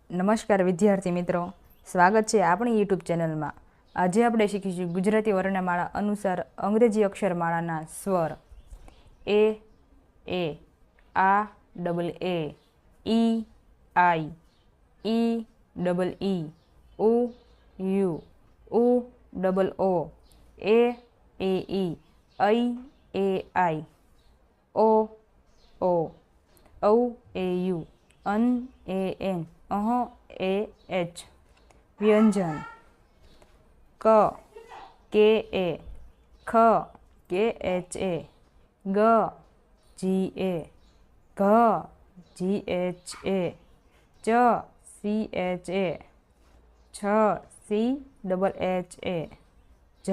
નમસ્કાર વિદ્યાર્થી મિત્રો, સ્વાગત છે આપણી યુટ્યુબ ચેનલમાં। આજે આપણે શીખીશું ગુજરાતી વર્ણમાળા અનુસાર અંગ્રેજી અક્ષરમાળાના સ્વર એ, આ, ડબલ એ, ઈ, આઈ, ઈ, ડબલ ઈ, ઉ, યુ, ઉ, ડબલ ઓ, એ ઈ, ऐ ए आई, ओ औ ए यू, अन ए एन, अह ए एच। व्यंजन क के ए, ख के एच ए, ग जी ए, घ जी एच ए, च सी एच ए, छ सी डबल एच ए, झ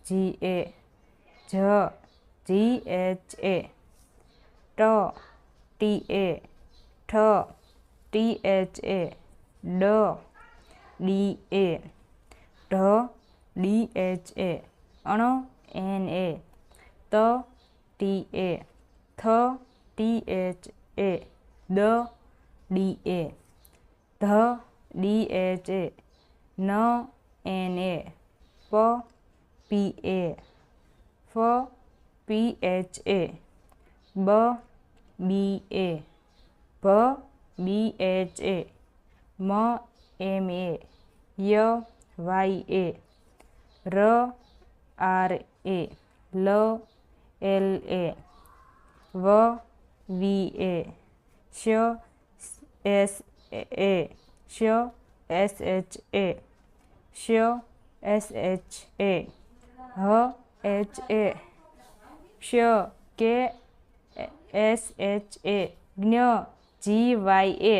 जी ए, झ जी एच ए, ट टी ए, ठ टी एच ए, ड डी ए, ढ डी एच ए, अण एन ए, त टी ए, थ T H A, the D A, ध डी एच ए, न एन ए, प पी ए, फ पी एच ए, ब बी ए, भ बी एच ए, म एम ए, य Y A, raw R A, ल एल ए, व वी ए, श एस ए, श एस एच ए, श एस एच ए, ह एच ए, श के एस एच ए, ज्ञ जी वाई ए,